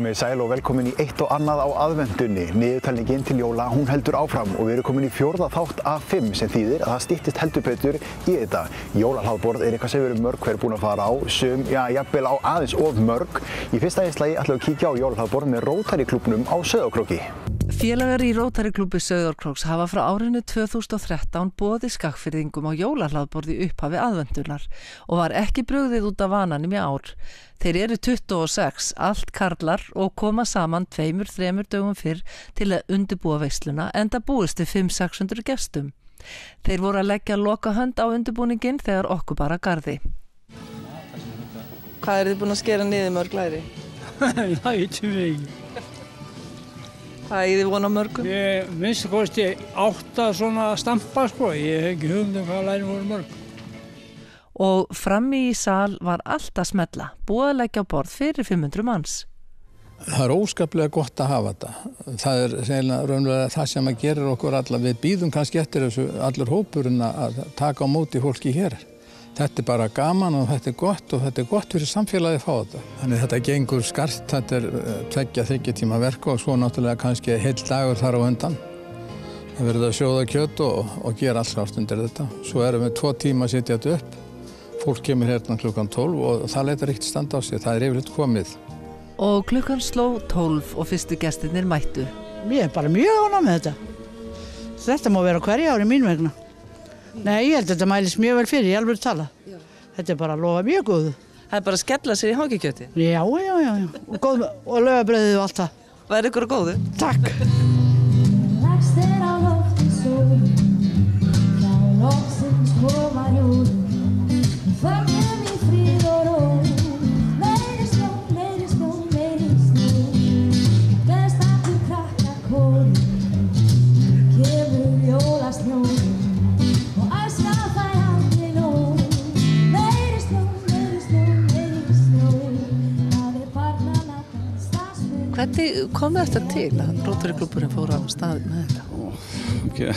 Komið sæl og velkomin í eitt og annað á aðvendunni. Niðurtalningin til jóla, hún heldur áfram og við erum komin í 4. þátt af 5 sem þýðir að það styttist heldur betur í þetta. Jólahlaðborð eitthvað sem við erum mörg hver búin að fara á, jafnvel á aðeins of mörg. Í fyrsta einslagi ætlum við að kíkja á jólahlaðborð með Rotary klúbbnum á Sauðárkróki. Félagar í Rotary klúbbi Sauðárkróks hafa frá árinu 2013 boðið Skagfirðingum á jólahlaðborð í upphafi aðvendunar og var ekki brugðið út af vananum í ár. Þeir eru 26, allt karlar og koma saman 2-3 dögum fyrr til að undirbúa veisluna enda búist við 500-600 gestum. Þeir voru að leggja lokahönd á undirbúningin þegar okkur bara garði. Hvað eru þið búin að skera niður mörg læri? Það veitum við ekki. Hvað er þið von á mörgum? Ég minnst kosti 8 svona stampa sko, ég hef ekki hugmynd hvað lærin voru mörg. Og frammi í sal var allt að smella, búið að leggja á borð fyrir 500 manns. Það er óskaplega gott að hafa þetta. Það er raunverulega það sem að gerir okkur alla. Við bíðum kannski eftir þessu allur hópurinn að taka á móti fólki hér. Þetta er bara gaman og þetta er gott fyrir samfélagið að fá þetta. Þannig þetta gengur skart, þetta er 2-3 tíma verk og svo náttúrulega kannski heill dagur þar á undan. Það verður að sjóða kjöt og gera allt skart undir þetta. Svo erum við 2 tíma að setja þetta upp. Fólk kemur hérna klukkan 12 og það leitar ekkert standa á sig, það er yfirleitt komið. Og klukkan sló 12 og fyrstu gestirnir mættu. Ég er bara mjög ánægð með þetta. Þetta má vera hverju ári mín vegna. Nei, ég held að þetta mælist mjög vel fyrir, ég alveg tala. Já. Þetta er bara að lofa mjög góðu. Það er bara að skella sér í hangikjöti? Já. Og laufabrauðið og allt það. Verður ykkur góðu? Takk. Hvernig kom þetta til að Rotary klúbburinn fór á stað með þetta?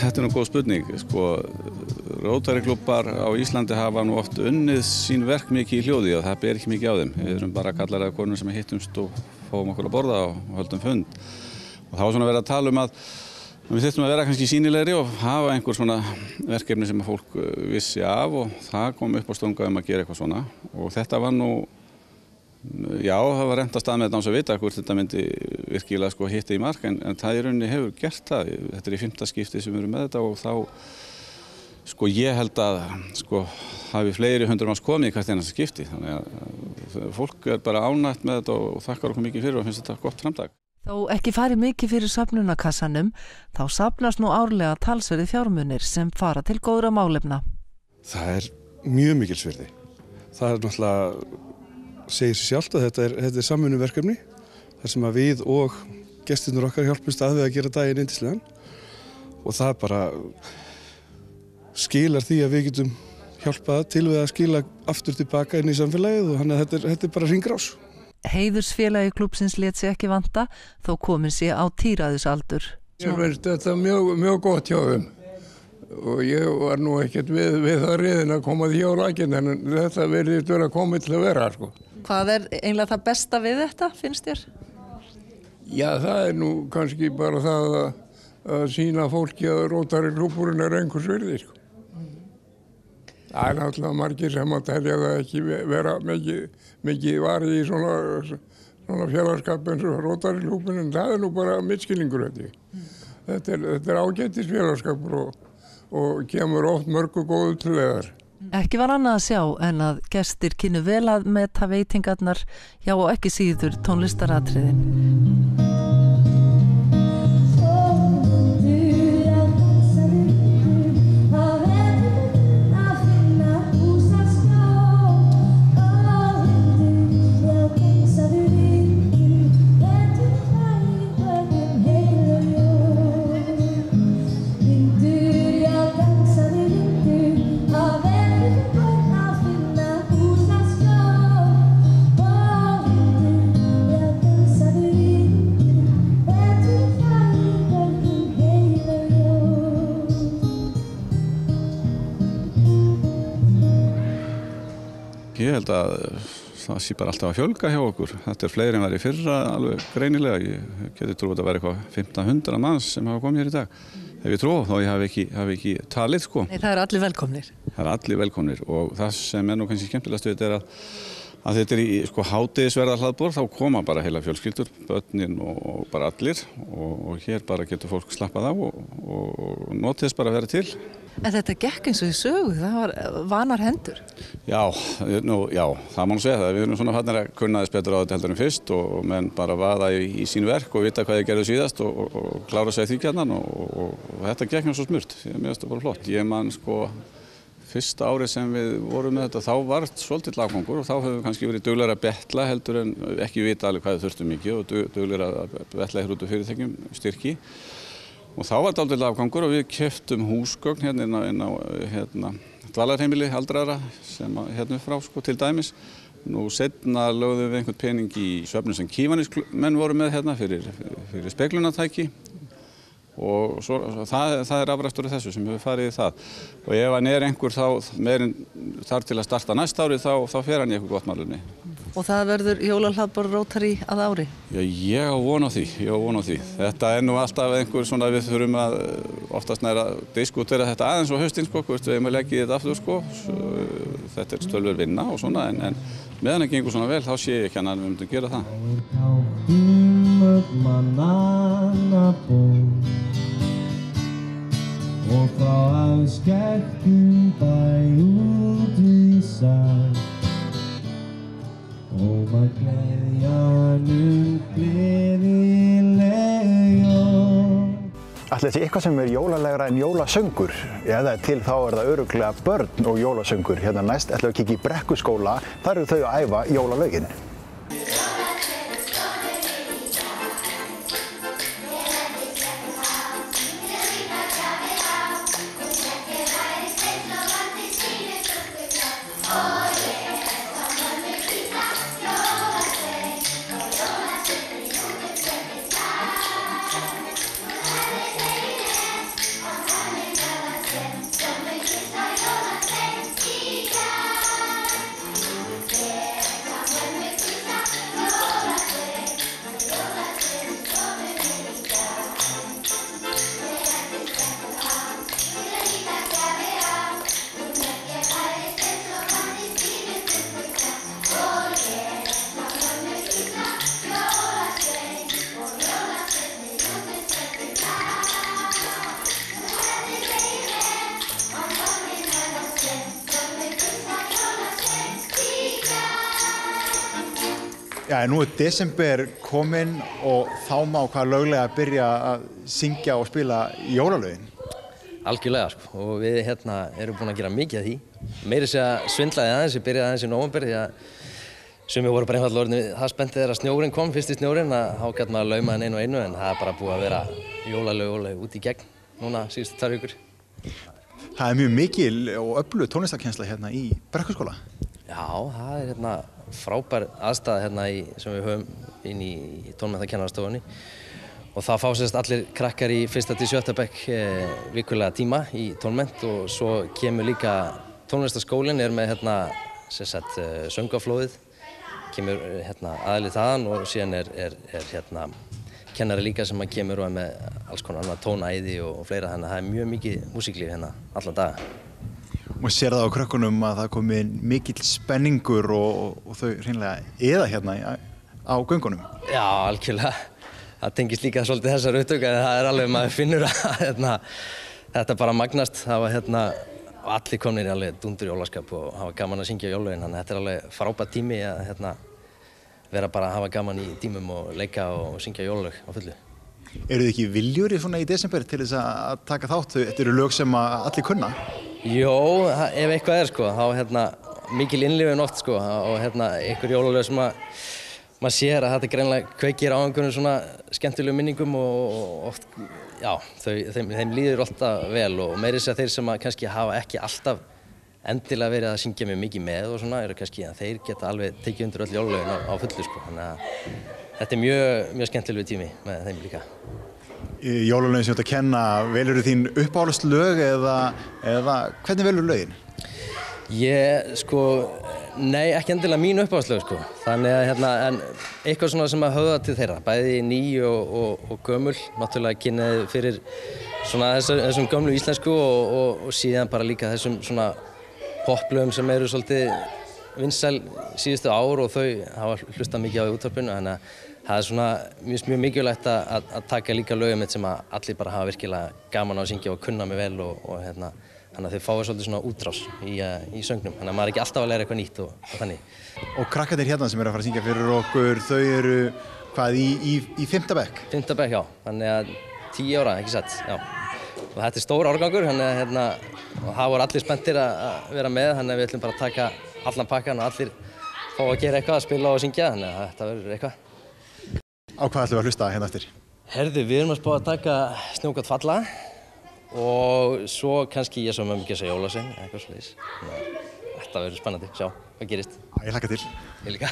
Þetta er góð spurning. Rotary klúbbar á Íslandi hafa nú oft unnið sín verk mikið í hljóði og það ber ekki mikið á þeim. Við erum bara kallar eða konur sem hittumst og fáum okkur að borða og höldum fund. Og það var svona verið að tala að við þyrftum að vera kannski sýnilegri og hafa einhver svona verkefni sem að fólk vissi af og það kom upp á stunga að gera eitthvað svona. Og þetta var nú já, það var reynt að stað með þetta án að vita hvort þetta myndi virkilega hitta í mark en það í rauninni hefur gert það. Þetta er í 5. skipti sem við erum með þetta og þá ég held að hafi fleiri 100 manns komið í hvert einasta skipti. Þannig að fólk er bara ánægt með þetta og þakkar okkur mikið fyrir og finnst þetta gott framtak. Þó ekki fari mikið fyrir safnunarkassanum, þá safnast nú árlega talsverði fjármunir sem fara til góðra málefna. Það er mjög mikils virði. Það er náttúrulega segir sér sjálft að þetta er samvinnuverkefni þar sem að við og gestirnir okkar hjálpumst að við að gera daginn yndislegan og það bara skilar því að við getum hjálpað til við að skila aftur tilbaka inn í samfélagið og þannig að þetta er bara hringrás. Heiðursfélagi klúbbsins lét sig ekki vanta þó komin sé á tíræðusaldur. Ég veist þetta mjög gott hjá þeim og ég var nú ekkert við það riðin að koma því á rakinn en þetta verðist vera komið til að vera sko. Hvað er eiginlega það besta við þetta, finnst þér? Já, það er nú kannski bara það að sýna fólki að Rotary klúbburinn er einhvers virði sko. Það er náttúrulega margir sem að telja það ekki vera mikið varið í svona félagskap eins og Rotary klúbburinn en það er nú bara misskilningur þetta er ágætis félagskapur og kemur oft mörgu góðu til leiðar. Ekki var annað að sjá en að gestir kynnu vel að meta veitingarnar, já og ekki síður tónlistaratriðin. Ég held að það sé bara alltaf að fjölga hjá okkur. Þetta fleiri en var í fyrra alveg greinilega. Ég geti trúið að vera eitthvað 1500 manns sem hafa komið hér í dag. Ef ég trú, þá ég hafi ekki talið, sko. Nei, það eru allir velkomnir. Það eru allir velkomnir og það sem nú kannski skemmtilegast við þetta að þetta í sko hádegisverða hlaðborð, þá koma bara heila fjölskyldur, börnin og bara allir og hér bara getur fólk slappað af og notið þess bara að vera til. En þetta gekk eins og í sögu, það var vanar hendur. Já, það má nú segja það. Við erum svona farnir að kunna þess betur á þetta heldur en fyrst og menn bara vaða í sín verk og vita hvað þeir gerðu síðast og klára sig því gjarnan og þetta gekk mér svo smurt. Mér finnst það bara flott. Ég man sko fyrsta árið sem við vorum með þetta, þá var svolítið afgangur og þá höfum við kannski verið duglegir að betla heldur en ekki vita alveg hvað við þurftum mikið og duglegir að betla hér út úr fyrirtækjum styrki. Og þá var þetta aldrei afgangur og við keyptum húsgögn hérna inn á dvalarheimili aldraðra sem hérna frá sko til dæmis. Nú seinna lögðum við einhvern pening í svefnum sem Kívanismenn voru með hérna fyrir speglunartæki og svo, það afrækstur af þessu sem hefur farið í það. Og ef hann einhver þá meirinn þar til að starta næsta ári þá fer hann í eitthvað gott málefni. Og það verður jólahlaðborð Rótari að ári? Já, ég á von á því. Þetta nú alltaf einhver svona við þurfum að oftast næra diskutera þetta aðeins á haustinn sko, hvort við leggja þetta aftur sko. Þetta tölver vinna og svona en meðan það gengur svona vel þá sé ég ekki að við myndum gera það. Og frá afskektum bæ út í sæ og maður gleðjan gleðileg jól. Ætli þessi eitthvað sem jólalegra en jólasöngur? Eða til þá það örugglega börn og jólasöngur. Hérna næst ætlum við að kíkja í Brekkuskóla, þar eru þau að æfa jólalögin. Já, nú desember kominn og þá má hvað löglega að byrja að syngja og spila jólalögin. Algjörlega sko, og við erum búin að gera mikið af því. Meiri segja svindlaði aðeins, ég byrjaði aðeins í nóvember því að sumir voru bara einfaldlega orðnir það spenntið þegar snjórinn kom, fyrsti snjórinn, að þá gat maður að lauma hann einu og einu en það er bara búið að vera jólalög út í gegn núna síðustu 2 vikur. Það mjög mikil og öflug tónlistarkennsla hérna í Brekkuskóla. Já, það er frábær aðstæða sem við höfum inn í tónmenntakennarastofunni og það fá sérst allir krakkar í 1. til 7. bekk vikulega tíma í tónmennt og svo kemur líka tónlistarskólinn með söngaflóðið kemur aðili þaðan og síðan er kennari líka sem kemur og með alls konar annað tónæði og fleira þannig að það mjög mikið músíklíf alla daga. Og sér það á krökkunum að það komi mikill spenningur og þau hreinlega eða á göngunum. Já, algjörlega. Það tengist líka svolítið þessar upptöku en það alveg maður finnur að þetta bara magnast. Það var allir komnir í alveg dundur jólaskap og hafa gaman að syngja jólögin þannig að þetta alveg frábær tími að vera bara að hafa gaman í tímum og leika og syngja jólög á fullu. Eru þið ekki viljúri svona í desember til þess að taka þátt? Þetta eru lög sem allir kunna? Jó, ef eitthvað sko, þá mikil innlifun oft sko og einhver jólalög sem maður sér að þetta greinlega kveikir á einhvern svona skemmtilegum minningum og oft, já, þeim líður alltaf vel og meiri segja þeir sem kannski hafa ekki alltaf endilega verið að syngja mjög mikið með og svona eru kannski að þeir geta alveg tekið undir öll jólalögin á fullu sko, þannig að þetta er mjög skemmtilegu tími með þeim líka. Jólalögin sem þú ert að kenna, velurðu þín uppáhaldslög eða hvernig velurðu lögin? Ég, sko, Nei, ekki endilega mín uppáhaldslög sko. Þannig að en eitthvað svona sem að höfða til þeirra, bæði ný og gömul, náttúrulega kynnaði fyrir svona þessum gömlu íslensku og síðan bara líka þessum svona poplögum sem eru svolítið vinsæl síðustu ár og þau hafa hlustað mikið á í útvarpinu, þannig að það svona mjög mikilvægt að taka líka lögum sem að allir bara hafa virkilega gaman á að syngja og kunna mig vel og þannig að þau fáið svolítið svona útrás í söngnum, þannig að maður ekki alltaf að læra eitthvað nýtt og þannig. Og krakkarnir hérna sem eru að fara að syngja fyrir okkur, þau eru hvað í 5. bekk? 5. bekk, já, þannig að 10 ára, ekki satt, já. Og þetta stór árgangur, þannig að og það voru allir spenntir að vera með, þannig að við ætlum bara að taka allan pakkan og allir fá að gera eitthvað, að spila og syngja, þannig að þetta verður eitthvað. Á hvað ætlum við að hlusta hérna eftir? Herðu, við erum að spá að taka Snjókorn falla og svo kannski Ég sá mömmu gesa jólasvein, eitthvað svoleiðis. Þetta verður spennandi, sjá hvað gerist. Ég hlakka til. Ég líka.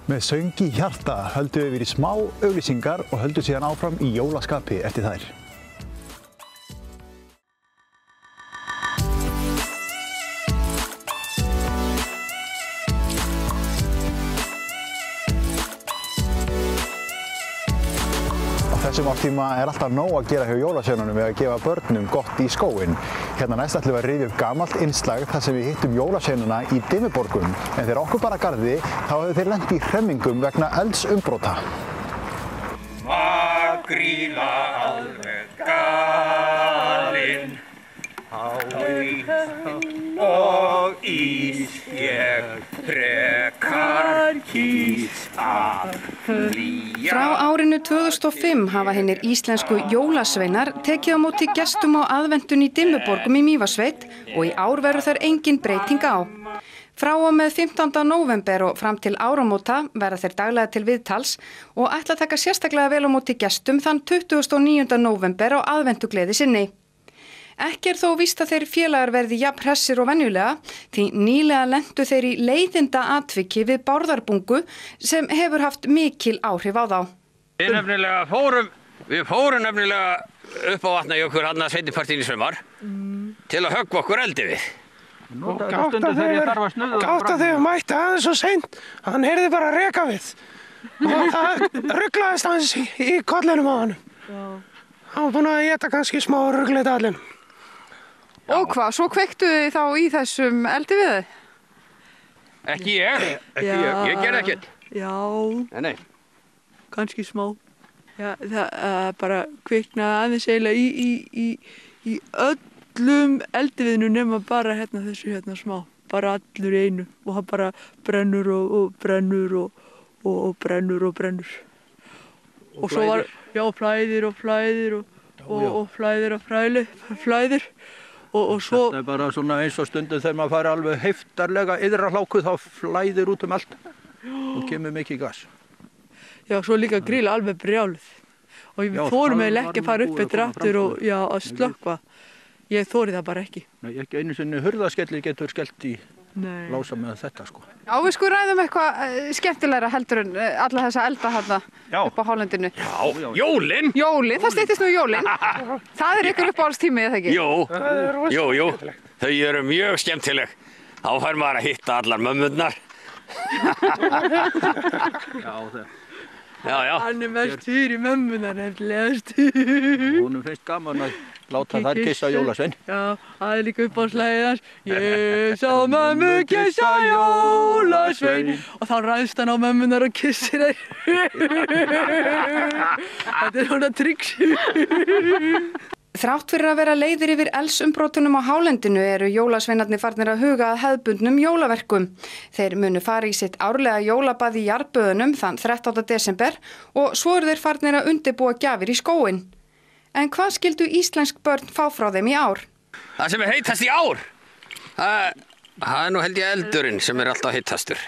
Með söng í hjarta höldum við yfir í smá auglýsingar og höldum síðan áfram í jólaskapi eftir þær. Þessum árstíma alltaf nóg að gera hjá jólasveinunum við að gefa börnum gott í skóinn. Hérna næst ætlum við að rifja upp gamalt innslag þar sem við hittum jólasveinuna í Dimmuborgum. En þegar okkur bar að garði þá hefðu þeir lent í hremmingum vegna eldsumbrota. Makríla alveg galinn, og ís ég frekar kýs að flýja. Frá árinu 2005 hafa hinnir íslensku jólasveinar tekið á móti gestum á aðventun í Dimmuborgum í Mývatnssveit og í ár verður þar engin breyting á. Frá og með 15. nóvember og fram til áramóta verða þeir daglega til viðtals og ætla að taka sérstaklega vel á móti gestum þann 29. nóvember á aðventugleði sinni. Ekki þó víst að þeir félagar verði jafn hressir og venjulega því nýlega lentu þeir í leiðinda atviki við Bárðarbungu sem hefur haft mikil áhrif á þá. Við fórum nefnilega upp á Vatnajökul hann að sveitipartín í sumar til að höggva okkur eldi við. Gátt að þeir mætti aðeins svo seint, hann heyrði bara reka við og það ruglaðist aðeins í kollinum á honum. Hann var búinn að éta kannski smá ruglið allinum. Og hvað, svo kveiktu þið þá í þessum eldi við þið? Ekki ég gerði ekkert. Já, Nei. kannski smá. Já, það bara kviknaði aðeins eiginlega í öllum eldiviðinu nema bara þessu smá. Bara allur í einu og það bara brennur og brennur og brennur og brennur. Og svo var, flæðir og flæðir og flæðir og flæðir og svo... Þetta bara svona eins og stundum þegar maður fari alveg heiftarlega yðra hláku þá flæðir út allt og kemur mikið gas. Já, svo líka grilla alveg brjáluð. Og við þorum eiginlega ekki að fara upp eftir aftur og að slökkva. Ég þori það bara ekki. Nei, ekki einu sinni hurðaskelli getur skellt í lása með þetta sko. Já, við sko ræðum eitthvað skemmtilegra heldur en alla þessa elda hérna upp á hálendinu. Já, jólin! Jólin, það styttist nú jólin. Það ykkur uppáhaldstími, eða ekki? Jú. Þau eru mjög skemmtileg. Þá fær maður að hitta allar mömmurnar. Já. Hann mest fyrir mömmunar, nefnilegast. Honum finnst gaman að láta þær kissa jólasvein. Já, það líka uppáhaldslægið hans. Ég sá mömmu kissa jólasvein. Og þá ræðst hann á mömmunar og kissir þær. Þetta svona tricks. Þrátt fyrir að vera leiðir yfir eldsumbrotunum á hálendinu eru jólasveinarnir farnir að huga að hefðbundnum jólaverkum. Þeir munu fara í sitt árlega jólabað í Jarðböðunum þann 13. desember og svo eru þeir farnir að undirbúa gjafir í skóinn. En hvað skildu íslensk börn fá frá þeim í ár? Það sem heitast í ár? Það nú held ég eldurinn sem alltaf heitastur.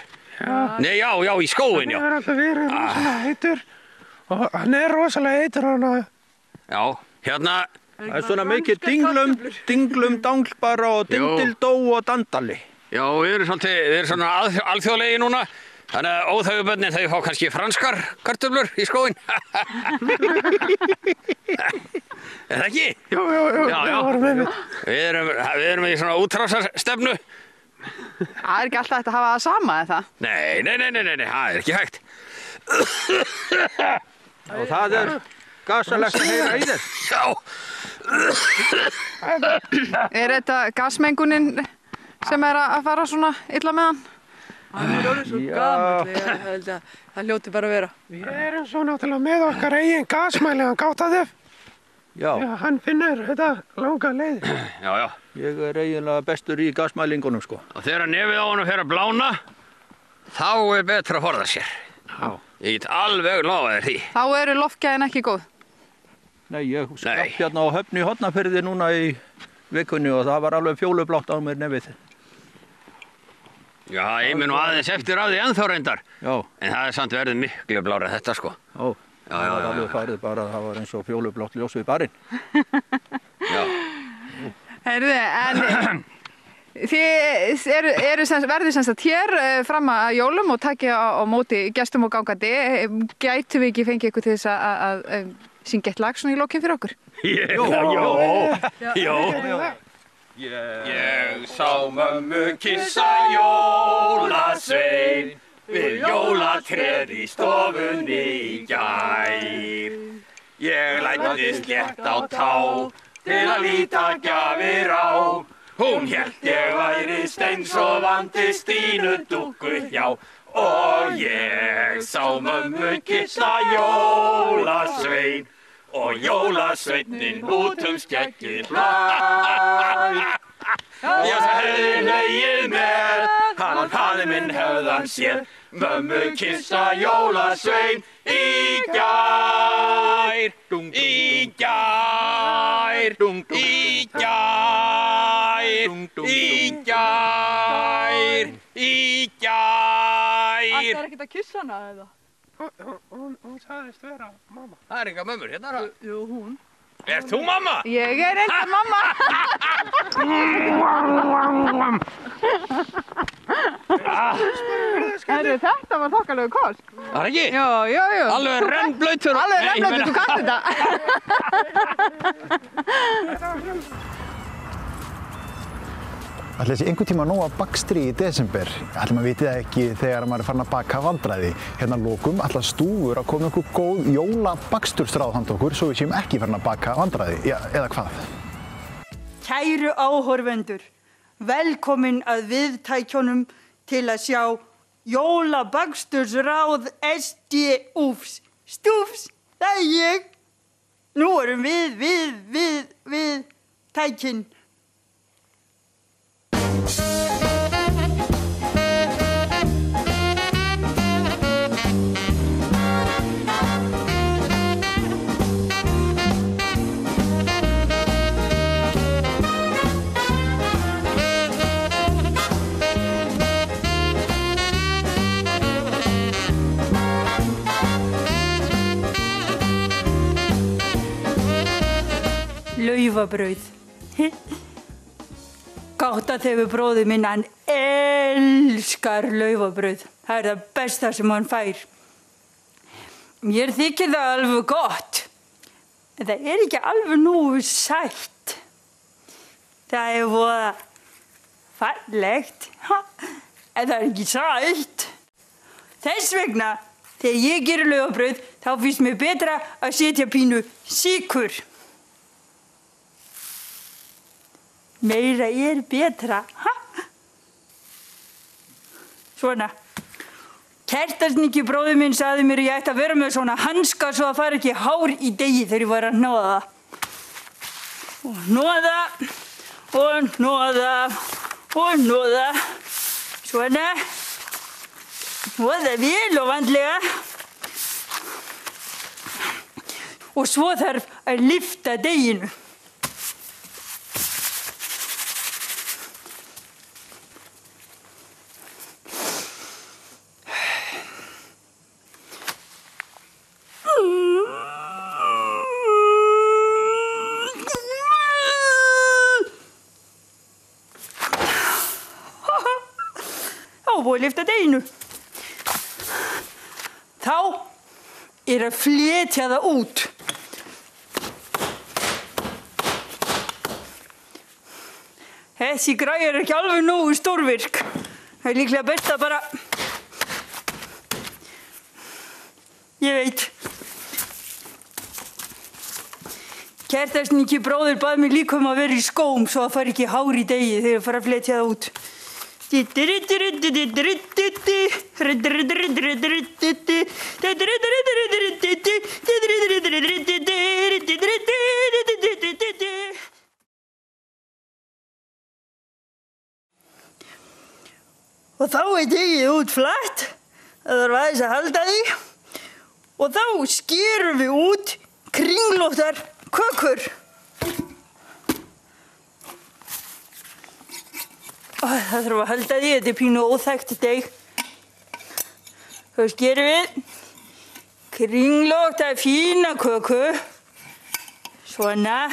Nei, já, í skóinn, já. Það alltaf verið rosalega heitur og hann rosalega heitur hann. Já, hérna... Það svona mikið dinglum, dangl bara og dindildó og dandali. Já, við erum svona alþjóðlegi núna. Þannig að óþægubörnin þau fá kannski franskar kartöflur í skóinn. Er það ekki? Jú. Við erum í svona útrásarsstefnu. Það er ekki alltaf hægt að hafa það sama, eða það? Nei, það er ekki hægt. Og það er gasalegt að heyra í þér. Já. Er þetta gasmengunin sem að fara svona illa með hann? Hann orðið svo gamall, ég held að það hljóti bara að vera. Við erum svo náttúrulega með okkar eigin gasmæli, hann gáttaðið. Já, hann finnur þetta langa leið. Já. Ég er eiginlega bestur í gasmælingunum sko. Og þegar nefið á honum fer að blána, þá er betra að forða sér. Já. Ég get alveg lofað þér því. Þá eru loftgæðin ekki góð? Nei, ég slapp hérna á Höfn í Hornafirði núna í vikunni og það var alveg fjólublátt á mér nefið. Já, ég mun nú aðeins eftir af því ennþá reyndar. Já. En það er samt verið miklu blárra þetta sko. Já. Það var alveg farið bara, það var eins og fjólublátt ljós við barinn. Já. Heyrðu, en þið verðið sem sagt hér fram að jólum og takið á móti gestum og gangandi. Gætum við ekki fengið ykkur til þess að syngja eitt lag svona í lokin fyrir okkur? Jó. Ég sá mömmu kissa jólasvein við jólatréð í stofunni í gær. Ég læddist létt á tá til að líta gjafir á. Hún hélt ég væri steinsofandi Stínu dúkku hjá. Og ég sá mömmu kissa jólasvein og jólasveinninn út skeggið hlær. Ég hefði hlegið með, hann hafði minn höfðan séð, mömmu kissa jólasvein í gær, í gær, í gær, í gær, í gær. Ætlar ekkert að kissa hana eða? Hún sagðist vera mamma. Það er enga mömmur hérna. Jú, hún. Er þú mamma? Ég er eitthvað mamma. Þetta var þokkalegu kost. Það er ekki? Jú. Alveg rennblautur. Alveg rennblautur, þú kannt þetta. Ætli þessi einhvern tíma nóg að bakstri í desember. Ætli maður viti það ekki þegar maður er farin að baka vandræði. Hérna að lokum ætla stúfur að koma einhver góð jólabaksturstráð handa okkur svo við séum ekki farin að baka vandræði. Já, eða hvað? Kæru áhorfendur, velkomin að viðtækjunum til að sjá jólabakstursráð SDÚFs. Stúfs, það er ég. Nú erum við tækin. laufabrauð. Gáttaþefur bróðir minn, hann elskar laufabrauð. Það er það besta sem hann fær. Mér þykir það alveg gott, en það er ekki alveg nógu sætt. Það er voða fallegt, en það er ekki sætt. Þess vegna, þegar ég gerir laufabrauð, þá finnst mér betra að setja pínu sykur. Meira er betra. Svona. Kertasníki bróðir minn sagði mér ég ætti að vera með svona hanska svo að fara ekki hár í degi þegar ég var að hnoða. Og hnoða, og hnoða, og hnoða. Svona. Hnoða vel og vandlega. Og svo þarf að lyfta deginu. Og lyfta deginu. Þá er að fletja það út. Þessi græja er ekki alveg nógu stórvirk. Það er líklega best að bara... Ég veit. Kertasníki bróðir bað mig líka að vera í skóm svo að fara ekki hár í degi þegar ég fara að fletja það út. Og þá er degið út flatt, það þarf aðeins að halda því og þá skerum við út kringlóttar kökur. Það þarf að halda því, þetta er pínu óþekkt deg. Þá skerum við kringlótta fína köku, svona.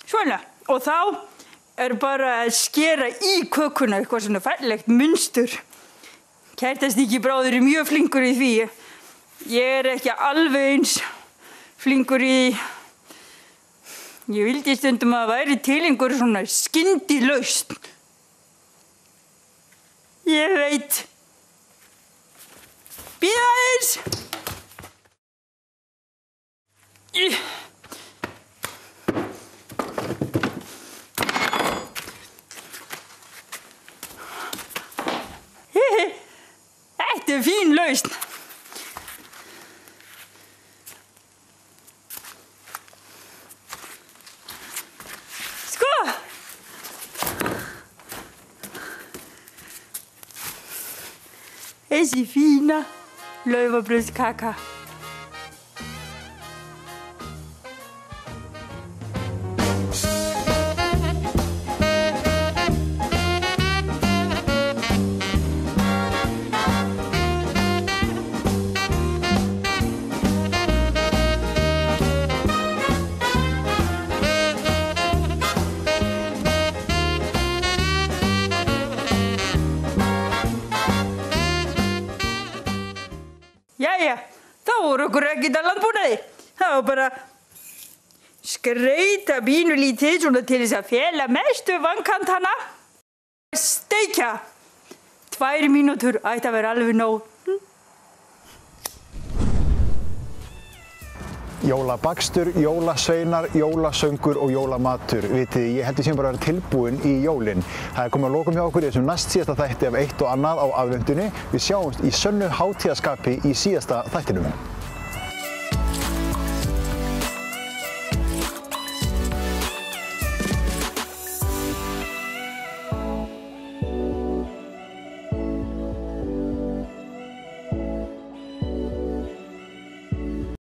Svona, og þá er bara að skera í kökuna eitthvað svona fallegt munstur. Kertasníki bróðir er mjög flinkur í því. Ég er ekki alveg eins flinkur í... Ég vildi stundum að það væri til einhver svona skyndilausn. Ég veit. Bíða aðeins! Þetta er fín lausn. Sko! Þessi fína laufabrauðskaka. Jæja, þá voru okkur ekkert að landbúnaði. Það var bara skreita pínulítið svona til þess að fela mestu vankantana. Steikja. 2 mínútur ætti að vera alveg nóg. Jólabakstur, jólasveinar, jólasöngur og jólamatur. Vitið, ég held ég sem bara að vera tilbúin í jólin. Það er komið að lokum hjá okkur í þessum næst síðasta þætti af Eitt og annað á aðvendunni. Við sjáumst í sönnu hátíðarskapi í síðasta þættinum.